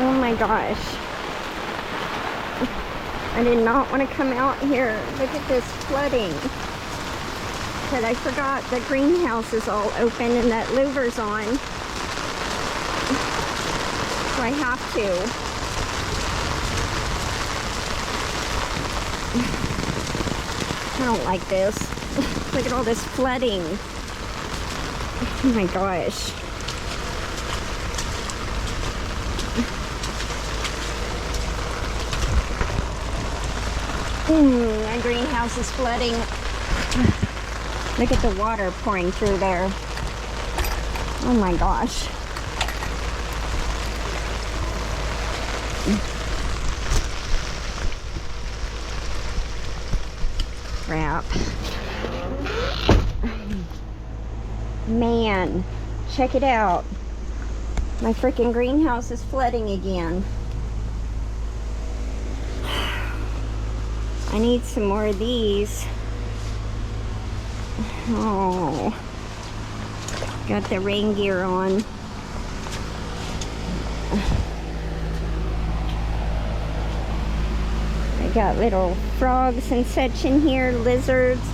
Oh my gosh. I did not want to come out here. Look at this flooding. But I forgot the greenhouse is all open and that louver's on. So I have to. I don't like this. Look at all this flooding. Oh my gosh. My greenhouse is flooding. Look at the water pouring through there. Oh my gosh. Crap. Man, check it out. My freaking greenhouse is flooding again. I need some more of these. Oh, got the rain gear on. I got little frogs and such in here, lizards,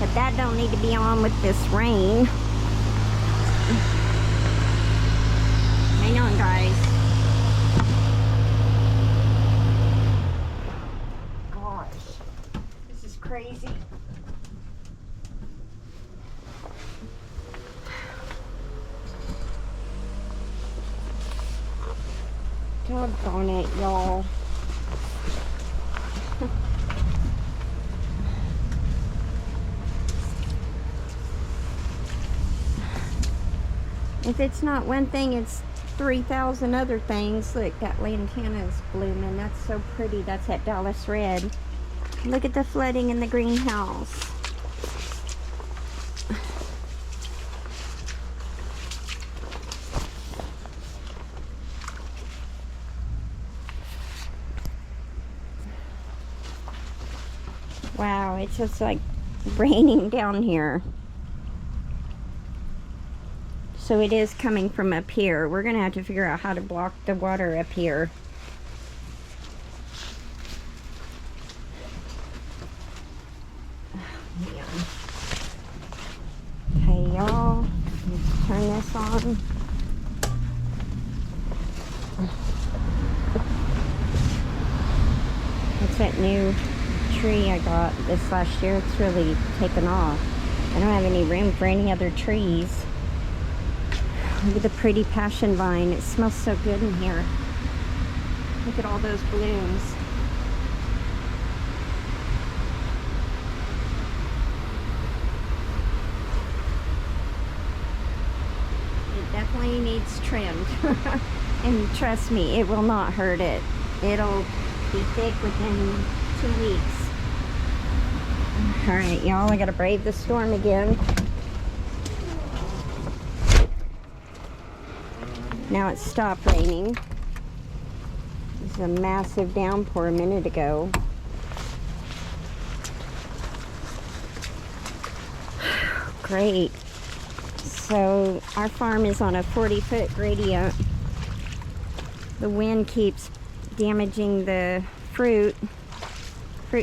but that don't need to be on with this rain. Hang on, guys. Gosh, this is crazy. Doggone it, y'all. If it's not one thing, it's 3,000 other things. Look, that lantana is blooming. That's so pretty. That's that Dallas red. Look at the flooding in the greenhouse. Wow, it's just like raining down here. So it is coming from up here. We're gonna have to figure out how to block the water up here. Okay, y'all, let's turn this on. What's that new tree I got this last year? It's really taken off. I don't have any room for any other trees. Look at the pretty passion vine. It smells so good in here. Look at all those blooms. It definitely needs trimmed. And trust me, it will not hurt it. It'll be thick within 2 weeks. Alright, y'all, I gotta brave the storm again. Now it's stopped raining. It was a massive downpour a minute ago. Great. So our farm is on a 40-foot gradient. The wind keeps damaging the fruit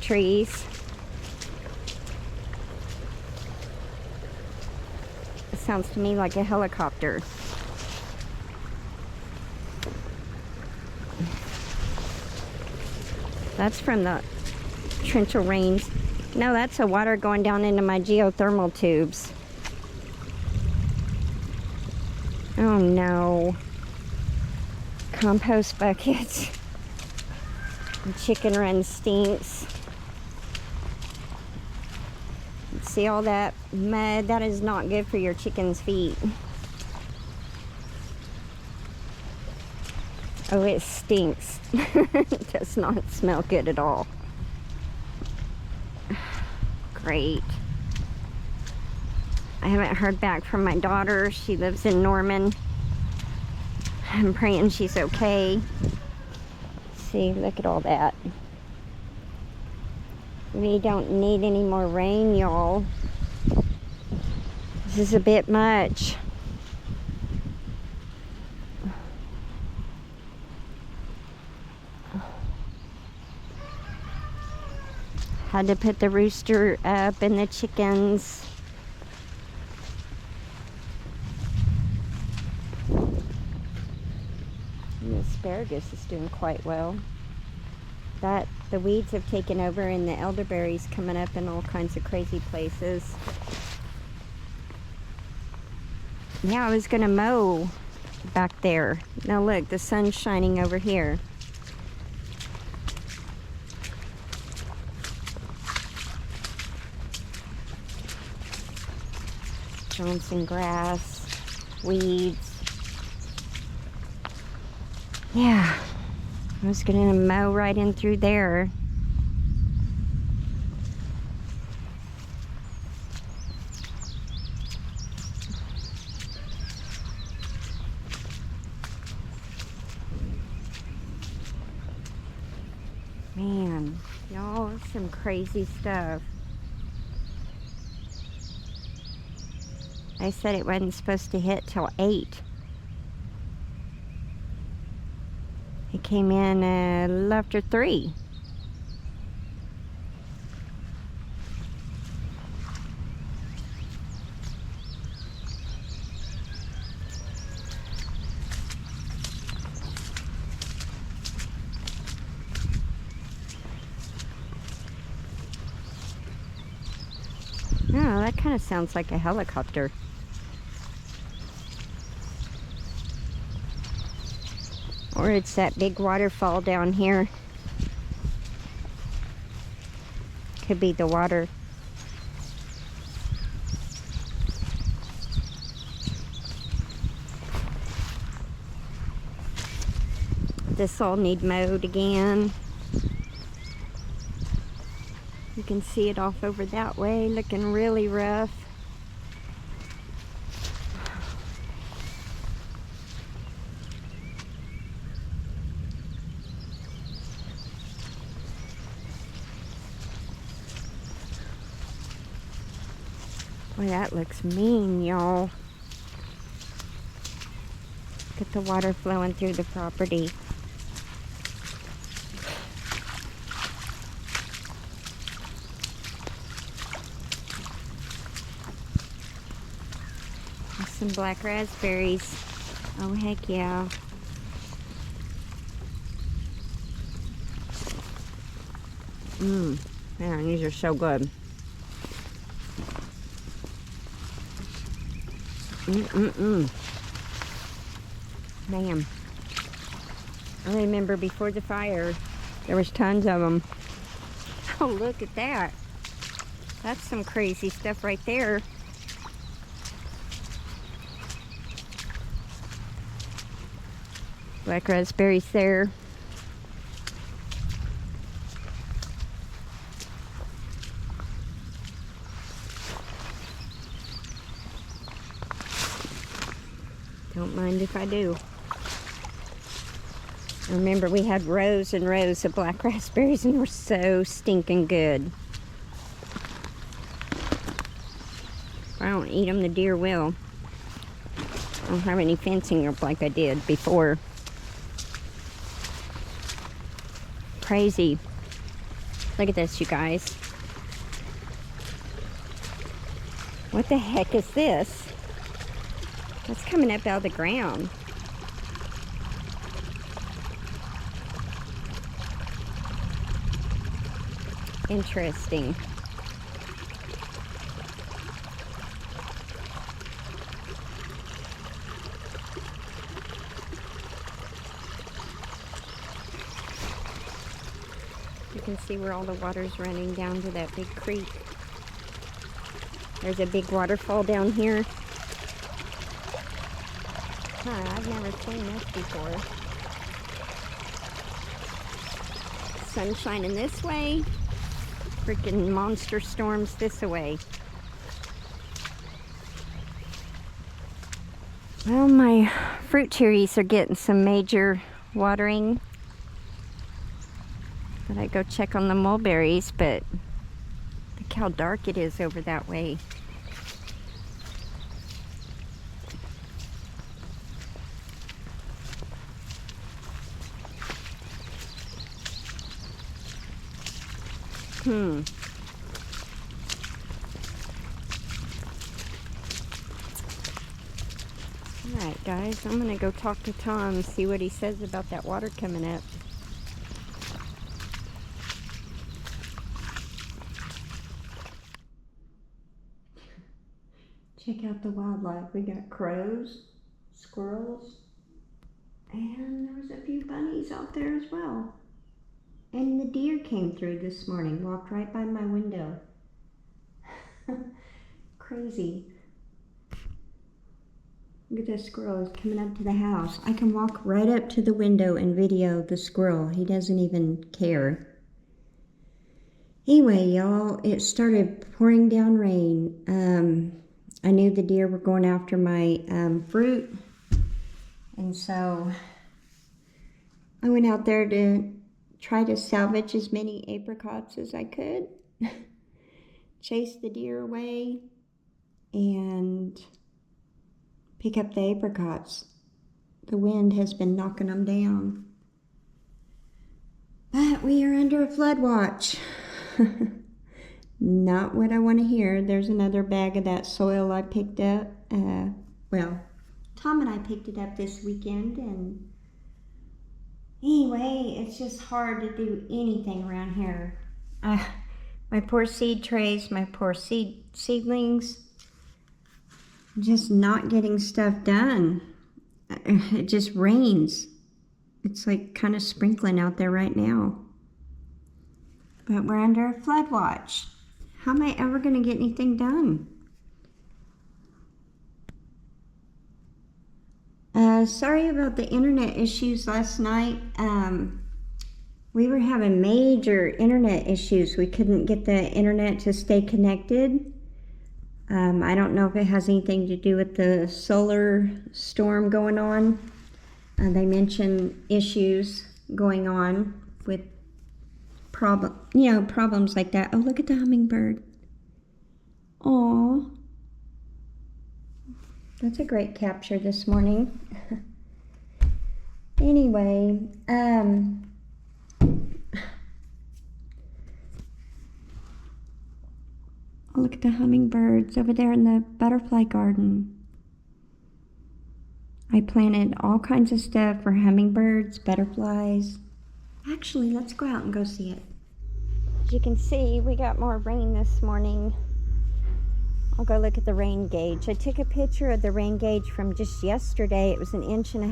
trees. It sounds to me like a helicopter. That's from the torrential rains. No, that's the water going down into my geothermal tubes. Oh no. Compost buckets. The chicken run stinks. See all that mud? That is not good for your chicken's feet. Oh, it stinks. It does not smell good at all. Great. I haven't heard back from my daughter. She lives in Norman. I'm praying she's okay. See, look at all that. We don't need any more rain, y'all. This is a bit much. Had to put the rooster up and the chickens. And the asparagus is doing quite well. The weeds have taken over and the elderberries coming up in all kinds of crazy places. Yeah, I was gonna mow back there. Now look, the sun's shining over here. Johnson grass, weeds. Yeah, I was gonna mow right in through there. Man, y'all, some crazy stuff. I said it wasn't supposed to hit till 8. It came in a little after 3. Oh, that kind of sounds like a helicopter. Or it's that big waterfall down here. Could be the water. This all need mowed again. You can see it off over that way, looking really rough. Boy, that looks mean, y'all. Look at the water flowing through the property. There's some black raspberries. Oh, heck yeah. Man, these are so good. Man. I remember before the fire, there was tons of them. Oh, look at that. That's some crazy stuff right there. Black raspberries there. Don't mind if I do. I remember we had rows and rows of black raspberries and they were so stinking good. If I don't eat them, the deer will. I don't have any fencing up like I did before. Crazy. Look at this, you guys. What the heck is this? That's coming up out of the ground. Interesting. You can see where all the water's running down to that big creek. There's a big waterfall down here. Huh, I've never seen this before. Sun shining this way. Freaking monster storms this way. Well, my fruit trees are getting some major watering. Thought I'd go check on the mulberries, but look how dark it is over that way. guys. I'm gonna go talk to Tom, see what he says about that water coming up. Check out the wildlife. We got crows, squirrels, and there was a few bunnies out there as well. And the deer came through this morning, walked right by my window. Crazy. Look at this squirrel, he's coming up to the house. I can walk right up to the window and video the squirrel. He doesn't even care. Anyway, y'all, it started pouring down rain. I knew the deer were going after my fruit. And so I went out there to try to salvage as many apricots as I could. Chase the deer away and pick up the apricots. The wind has been knocking them down. But we are under a flood watch. Not what I want to hear. There's another bag of that soil I picked up. Well, Tom and I picked it up this weekend, and anyway, it's just hard to do anything around here. My poor seed trays, my poor seedlings, just not getting stuff done. It just rains. It's like kind of sprinkling out there right now. But we're under a flood watch. How am I ever going to get anything done? Sorry about the internet issues last night. We were having major internet issues. We couldn't get the internet to stay connected. I don't know if it has anything to do with the solar storm going on. They mentioned issues going on with problems like that. Oh, look at the hummingbird. Aw. That's a great capture this morning. Anyway, oh, look at the hummingbirds over there in the butterfly garden. I planted all kinds of stuff for hummingbirds, butterflies. Actually, let's go out and go see it. As you can see, we got more rain this morning. I'll go look at the rain gauge. I took a picture of the rain gauge from just yesterday. It was 1.5 inches.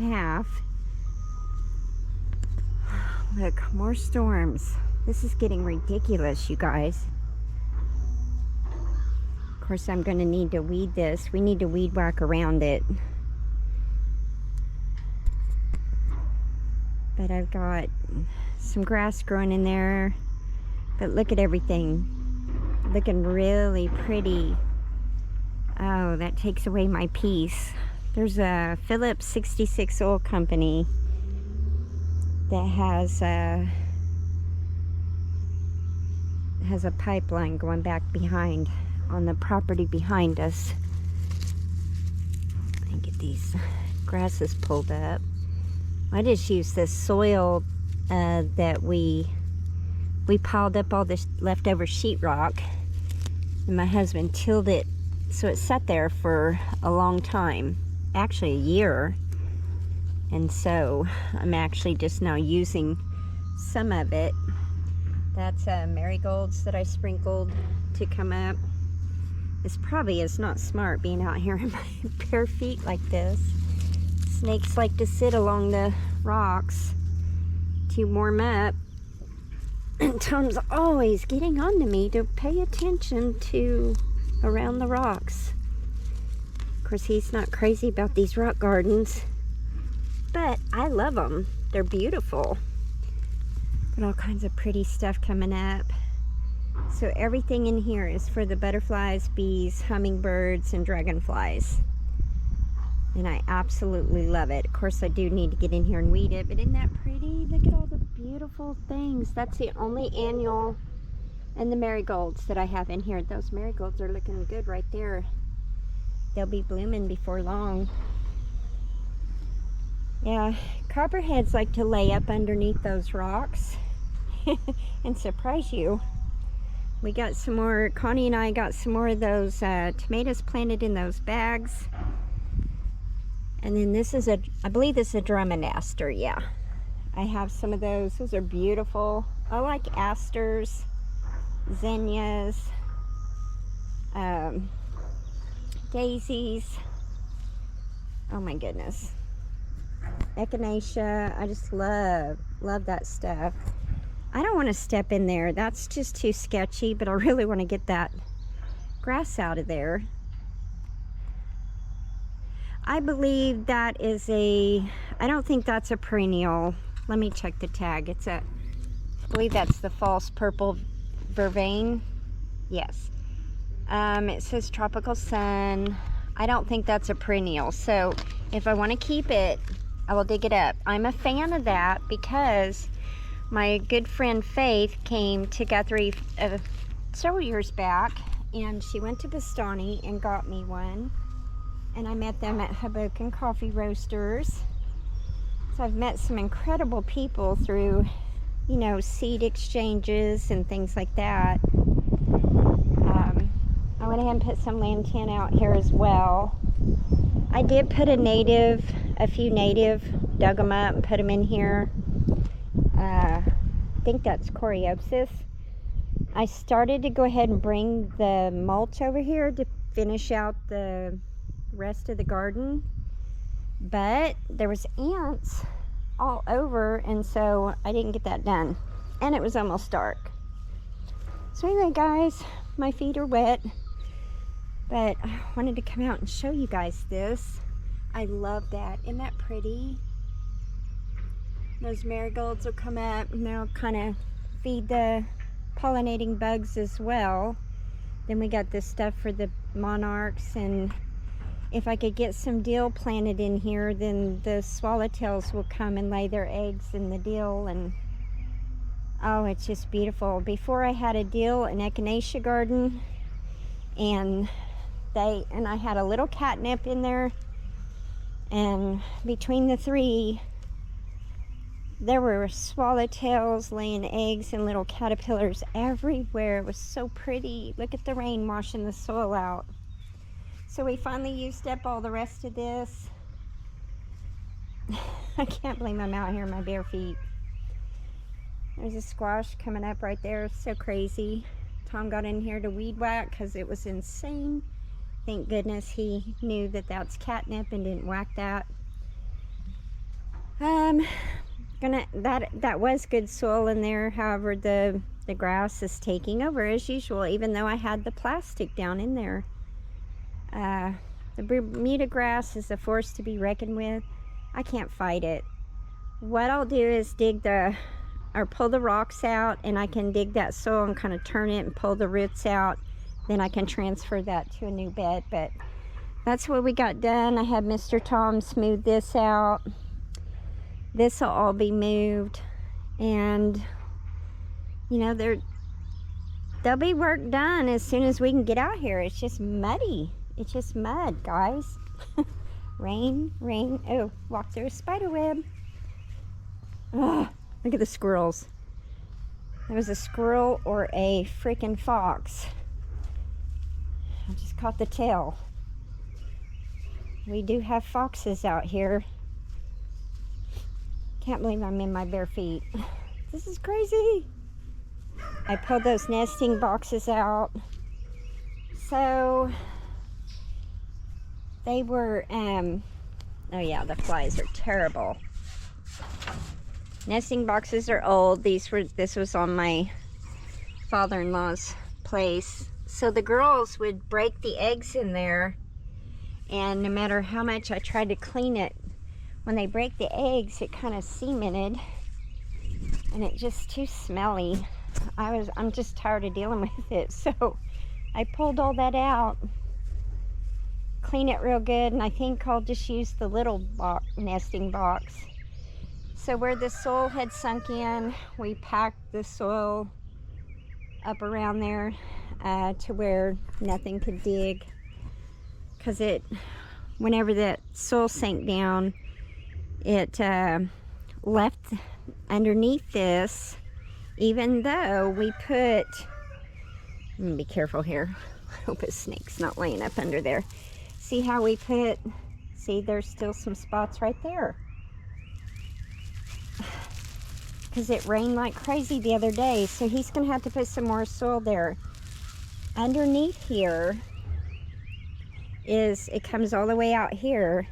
Look, more storms. This is getting ridiculous, you guys. Of course, I'm going to need to weed this. We need to weed whack around it. But I've got some grass growing in there. But look at everything. Looking really pretty. Oh, that takes away my peace. There's a Phillips 66 oil company that has a pipeline going back behind on the property behind us. Let me get these grasses pulled up. I just used this soil that we piled up all this leftover sheetrock, and my husband tilled it so it sat there for a long time, actually a year. And so I'm actually just now using some of it. That's marigolds that I sprinkled to come up. This probably is not smart being out here in my bare feet like this. Snakes like to sit along the rocks to warm up. And Tom's always getting on to me to pay attention to around the rocks. Of course, he's not crazy about these rock gardens, but I love them. They're beautiful. Got all kinds of pretty stuff coming up. So everything in here is for the butterflies, bees, hummingbirds, and dragonflies. And I absolutely love it. Of course, I do need to get in here and weed it, but isn't that pretty? Look at all the beautiful things. That's the only annual, and the marigolds that I have in here. Those marigolds are looking good right there. They'll be blooming before long. Yeah, copperheads like to lay up underneath those rocks and surprise you. We got some more, Connie and I got some more of those tomatoes planted in those bags. And then this is I believe this is a Drummond aster, yeah. I have some of those. Those are beautiful. I like asters, zinnias, daisies. Oh my goodness. Echinacea. I just love that stuff. I don't want to step in there. That's just too sketchy, but I really want to get that grass out of there. I believe that is I don't think that's a perennial. Let me check the tag. I believe that's the false purple vervain. Yes. It says tropical sun. I don't think that's a perennial. So if I want to keep it, I will dig it up. I'm a fan of that because my good friend Faith came to Guthrie several years back, and she went to Bastani and got me one. And I met them at Hoboken Coffee Roasters. So I've met some incredible people through, you know, seed exchanges and things like that. I went ahead and put some lantana out here as well. I did put a few native, dug them up and put them in here. I think that's Coreopsis. I started to go ahead and bring the mulch over here to finish out the rest of the garden, but there was ants all over, and so I didn't get that done, and it was almost dark. So anyway, guys, my feet are wet, but I wanted to come out and show you guys this. I love that. Isn't that pretty? Those marigolds will come up and they'll kind of feed the pollinating bugs as well. Then we got this stuff for the monarchs, and if I could get some dill planted in here, then the swallowtails will come and lay their eggs in the dill, and oh, it's just beautiful. Before I had a dill and echinacea garden, and I had a little catnip in there, and between the three, there were swallowtails laying eggs and little caterpillars everywhere. It was so pretty. Look at the rain washing the soil out. So we finally used up all the rest of this. I can't believe I'm out here in my bare feet. There's a squash coming up right there. It's so crazy. Tom got in here to weed whack because it was insane. Thank goodness he knew that that's catnip and didn't whack that. That was good soil in there. However, the grass is taking over as usual, even though I had the plastic down in there. The Bermuda grass is a force to be reckoned with. I can't fight it. What I'll do is pull the rocks out, and I can dig that soil and kind of turn it and pull the roots out. Then I can transfer that to a new bed. But that's what we got done. I had Mr. Tom smooth this out. This will all be moved, and you know, there'll be work done as soon as we can get out here. It's just muddy. It's just mud, guys. Rain. Oh, walk through a spider web. Oh, look at the squirrels. There was a squirrel or a freaking fox. I just caught the tail. We do have foxes out here. Can't believe I'm in my bare feet. This is crazy. I pulled those nesting boxes out. So they were, oh yeah, the flies are terrible. Nesting boxes are old. This was on my father-in-law's place. So the girls would break the eggs in there, and no matter how much I tried to clean it, when they break the eggs, it kind of cemented, and it's just too smelly. I'm just tired of dealing with it. So I pulled all that out, clean it real good, and I think I'll just use the little nesting box. So where the soil had sunk in, we packed the soil up around there to where nothing could dig, because whenever that soil sank down, it left underneath this, even though we put, I'm gonna be careful here. I hope a snake's not laying up under there. See how we put See, there's still some spots right there. Because it rained like crazy the other day, so he's going to have to put some more soil there. Underneath here is, it comes all the way out here.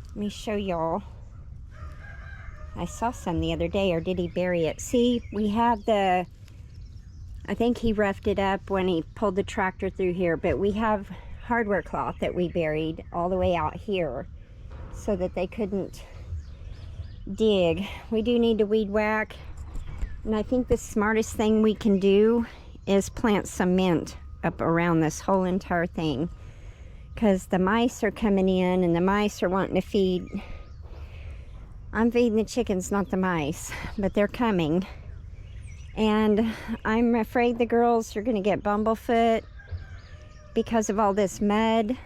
Let me show y'all. I saw some the other day, or did he bury it? See, we have the, I think he roughed it up when he pulled the tractor through here, but we have hardware cloth that we buried all the way out here so that they couldn't dig. We do need to weed whack, and I think the smartest thing we can do is plant some mint up around this whole entire thing, because the mice are coming in and the mice are wanting to feed. I'm feeding the chickens, not the mice, but they're coming, and I'm afraid the girls are going to get bumblefoot because of all this mud.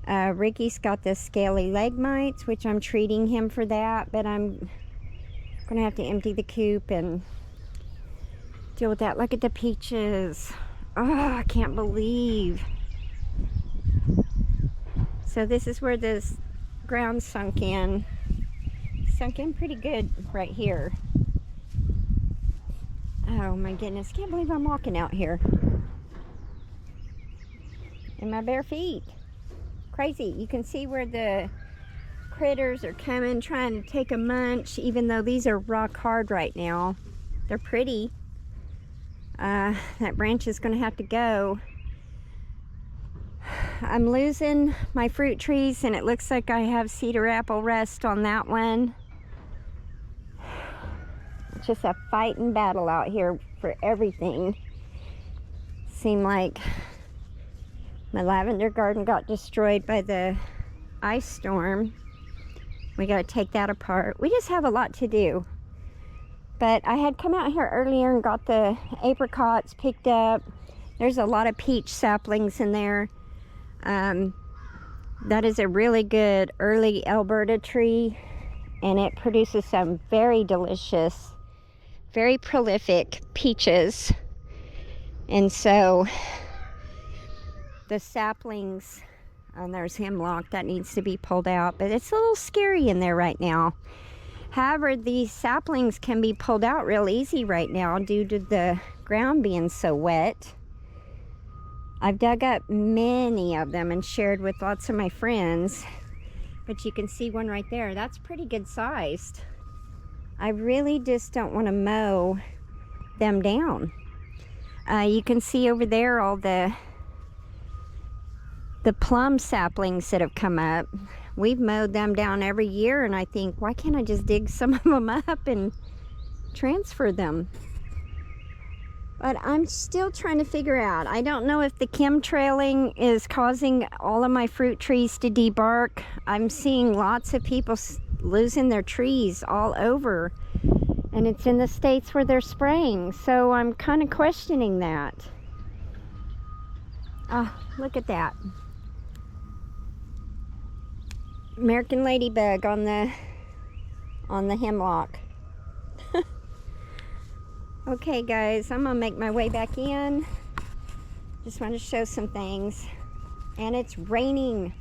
Ricky's got the scaly leg mites, which I'm treating him for that, but I'm gonna have to empty the coop and deal with that. Look at the peaches. Oh, I can't believe. So this is where this ground sunk in. Sunk in pretty good right here. Oh my goodness, can't believe I'm walking out here in my bare feet. Crazy. You can see where the critters are coming, trying to take a munch, even though these are rock hard right now. They're pretty. That branch is going to have to go. I'm losing my fruit trees, and it looks like I have cedar apple rust on that one. It's just a fighting battle out here for everything. Seemed like my lavender garden got destroyed by the ice storm. We got to take that apart. We just have a lot to do. But I had come out here earlier and got the apricots picked up. There's a lot of peach saplings in there. That is a really good early Alberta tree, and it produces some very delicious, very prolific peaches. And so the saplings, and there's hemlock that needs to be pulled out, but it's a little scary in there right now. However, these saplings can be pulled out real easy right now due to the ground being so wet. I've dug up many of them and shared with lots of my friends, but you can see one right there. That's pretty good sized. I really just don't want to mow them down. You can see over there all the plum saplings that have come up. We've mowed them down every year, and I think, why can't I just dig some of them up and transfer them? But I'm still trying to figure out. I don't know if the chemtrailing is causing all of my fruit trees to debark. I'm seeing lots of people losing their trees all over, and it's in the states where they're spraying, so I'm kind of questioning that. Look at that. American ladybug on the hemlock. Okay guys, I'm gonna make my way back in. Just want to show some things. And it's raining.